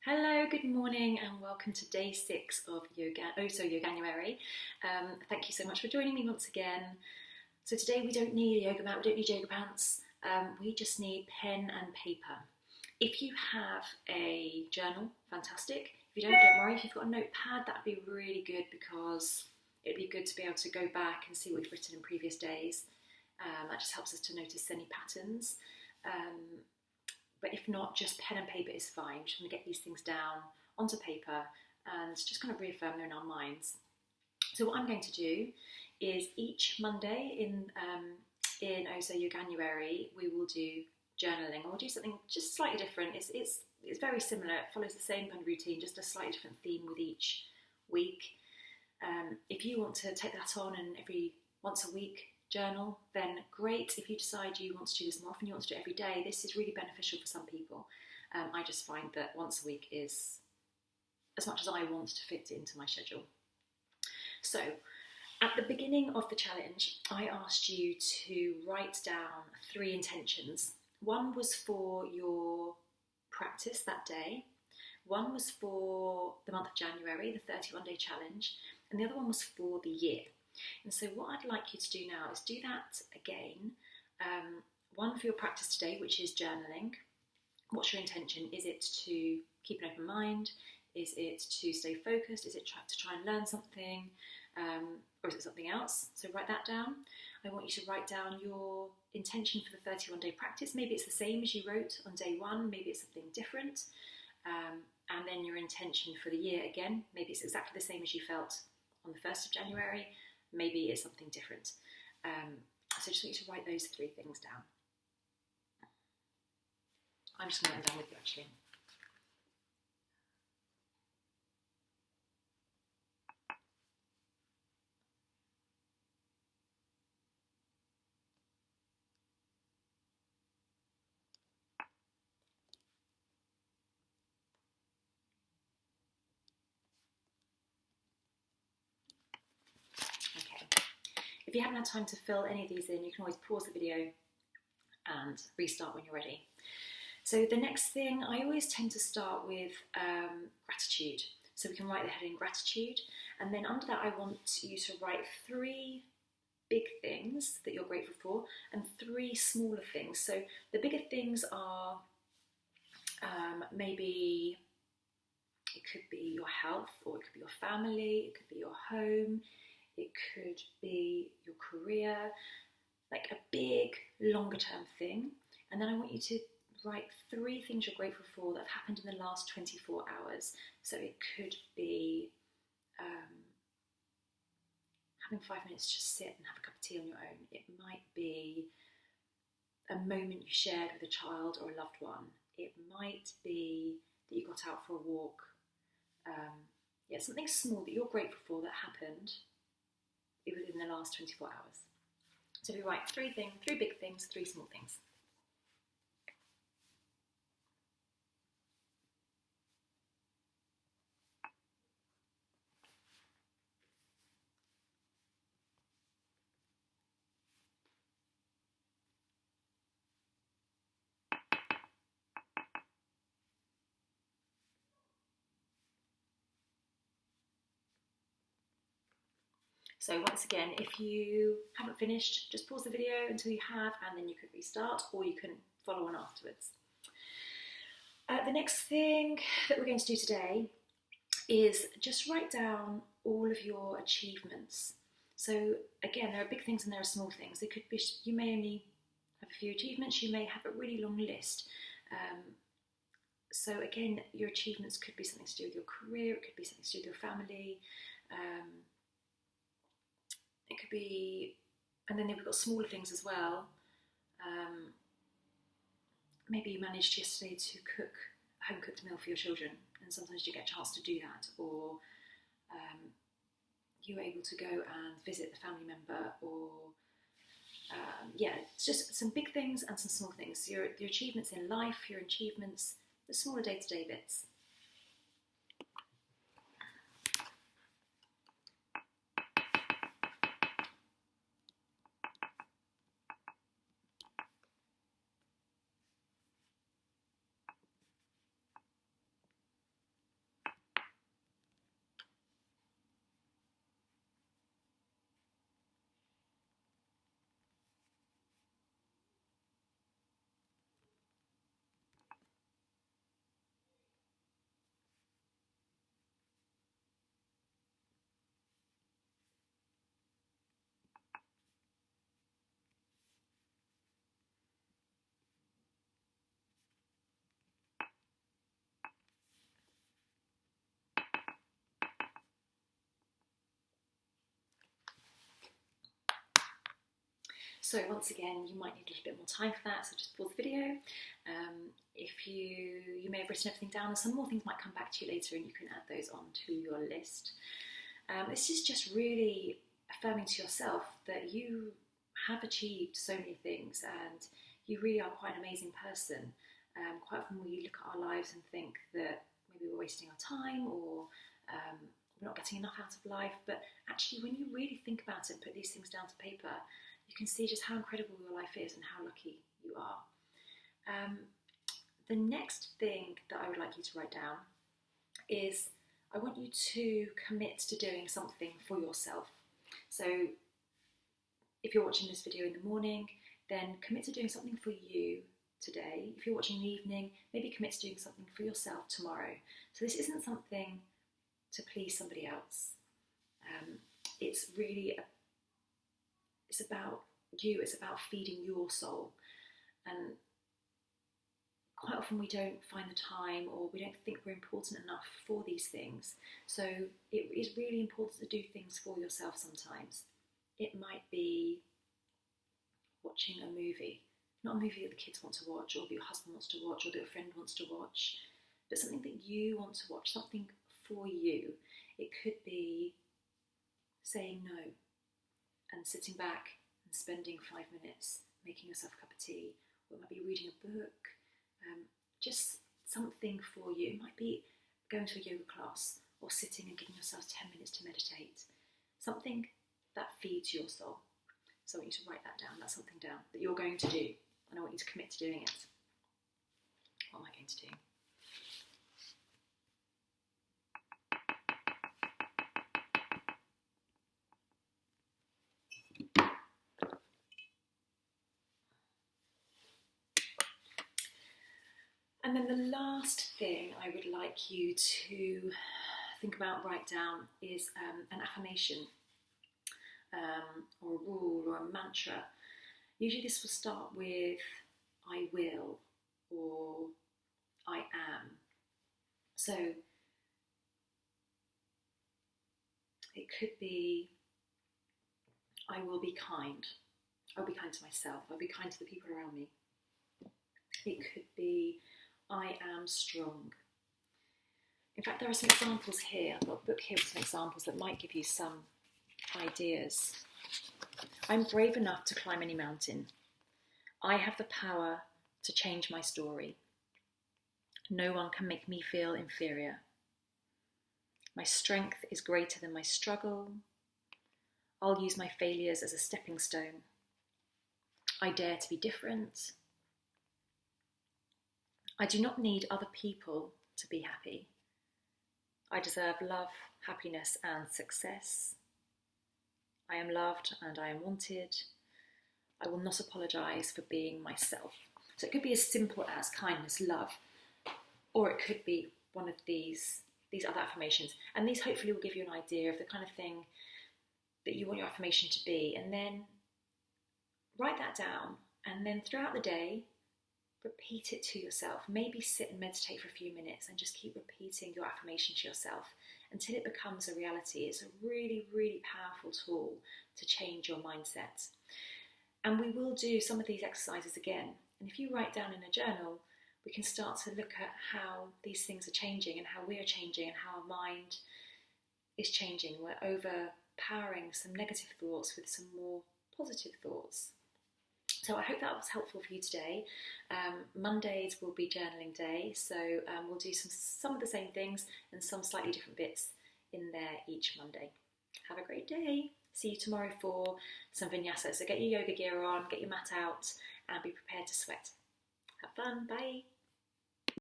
Hello, good morning, and welcome to day 6 of Ohso Yoganuary. Thank you so much for joining me once again. So today we don't need a yoga mat, we don't need yoga pants, we just need pen and paper. If you have a journal, fantastic. If you don't worry. If you've got a notepad, that would be really good because it'd be good to be able to go back and see what you've written in previous days. That just helps us to notice any patterns. But if not, just pen and paper is fine. We're just going to get these things down onto paper and just kind of reaffirm them in our minds. So what I'm going to do is each Monday in Ohso Yoganuary, we will do journaling, and we'll do something just slightly different. It's very similar. It follows the same kind of routine, just a slightly different theme with each week. If you want to take that on and every once a week journal, then great. If you decide you want to do this more often, you want to do it every day, this is really beneficial for some people. I just find that once a week is as much as I want to fit into my schedule. So at the beginning of the challenge, I asked you to write down 3 intentions. One was for your practice that day, one was for the month of January, the 31-day challenge, and the other one was for the year. And so what I'd like you to do now is do that again. One for your practice today, which is journaling. What's your intention? Is it to keep an open mind? Is it to stay focused? Is it to try and learn something? Or is it something else? So write that down. I want you to write down your intention for the 31-day practice. Maybe it's the same as you wrote on day 1. Maybe it's something different. And then your intention for the year again. Maybe it's exactly the same as you felt on the 1st of January. Maybe it's something different. So just want you to write those 3 things down. I'm just going to write them down with you actually. If you haven't had time to fill any of these in, you can always pause the video and restart when you're ready. So the next thing, I always tend to start with gratitude. So we can write the heading gratitude, and then under that I want you to write 3 big things that you're grateful for and 3 smaller things. So the bigger things are maybe it could be your health, or it could be your family, it could be your home, it could be your career, like a big, longer term thing. And then I want you to write 3 things you're grateful for that have happened in the last 24 hours. So it could be having 5 minutes to just sit and have a cup of tea on your own. It might be a moment you shared with a child or a loved one. It might be that you got out for a walk. Something small that you're grateful for that happened within the last 24 hours. So we write 3 big things, 3 small things. So once again, if you haven't finished, just pause the video until you have, and then you could restart, or you can follow on afterwards. The next thing that we're going to do today is just write down all of your achievements. So again, there are big things and there are small things. It could be, you may only have a few achievements, you may have a really long list. So again, your achievements could be something to do with your career, it could be something to do with your family. It could be, and then we've got smaller things as well. Maybe you managed yesterday to cook a home-cooked meal for your children, and sometimes you get a chance to do that, or you were able to go and visit the family member, or it's just some big things and some small things. Your achievements in life, your achievements, the smaller day-to-day bits. So once again, you might need a little bit more time for that, so just pause the video. If you may have written everything down, and some more things might come back to you later and you can add those onto your list. This is just really affirming to yourself that you have achieved so many things and you really are quite an amazing person. Quite often we look at our lives and think that maybe we're wasting our time or we're not getting enough out of life, but actually when you really think about it and put these things down to paper, you can see just how incredible your life is and how lucky you are. The next thing that I would like you to write down is I want you to commit to doing something for yourself. So if you're watching this video in the morning, then commit to doing something for you today. If you're watching in the evening, maybe commit to doing something for yourself tomorrow. So this isn't something to please somebody else. It's really, it's about you, it's about feeding your soul. And quite often we don't find the time or we don't think we're important enough for these things. So it is really important to do things for yourself sometimes. It might be watching a movie, not a movie that the kids want to watch or that your husband wants to watch or that your friend wants to watch, but something that you want to watch, something for you. It could be saying no and sitting back and spending 5 minutes making yourself a cup of tea, or it might be reading a book, just something for you. It might be going to a yoga class or sitting and giving yourself 10 minutes to meditate, something that feeds your soul. So I want you to write that down, that's something down that you're going to do, and I want you to commit to doing it. What am I going to do? And then the last thing I would like you to think about, write down, is an affirmation or a rule or a mantra. Usually this will start with I will or I am. So it could be I will be kind. I'll be kind to myself. I'll be kind to the people around me. It could be I am strong. In fact, there are some examples here. I've got a book here with some examples that might give you some ideas. I'm brave enough to climb any mountain. I have the power to change my story. No one can make me feel inferior. My strength is greater than my struggle. I'll use my failures as a stepping stone. I dare to be different. I do not need other people to be happy. I deserve love, happiness, and success. I am loved and I am wanted. I will not apologise for being myself. So it could be as simple as kindness, love, or it could be one of these other affirmations. And these hopefully will give you an idea of the kind of thing that you want your affirmation to be. And then write that down. And then throughout the day, repeat it to yourself. Maybe sit and meditate for a few minutes and just keep repeating your affirmation to yourself until it becomes a reality. It's a really, really powerful tool to change your mindset. And we will do some of these exercises again. And if you write down in a journal, we can start to look at how these things are changing and how we are changing and how our mind is changing. We're overpowering some negative thoughts with some more positive thoughts. So I hope that was helpful for you today. Mondays will be journaling day, so we'll do some of the same things and some slightly different bits in there each Monday. Have a great day. See you tomorrow for some vinyasa. So get your yoga gear on, get your mat out, and be prepared to sweat. Have fun. Bye.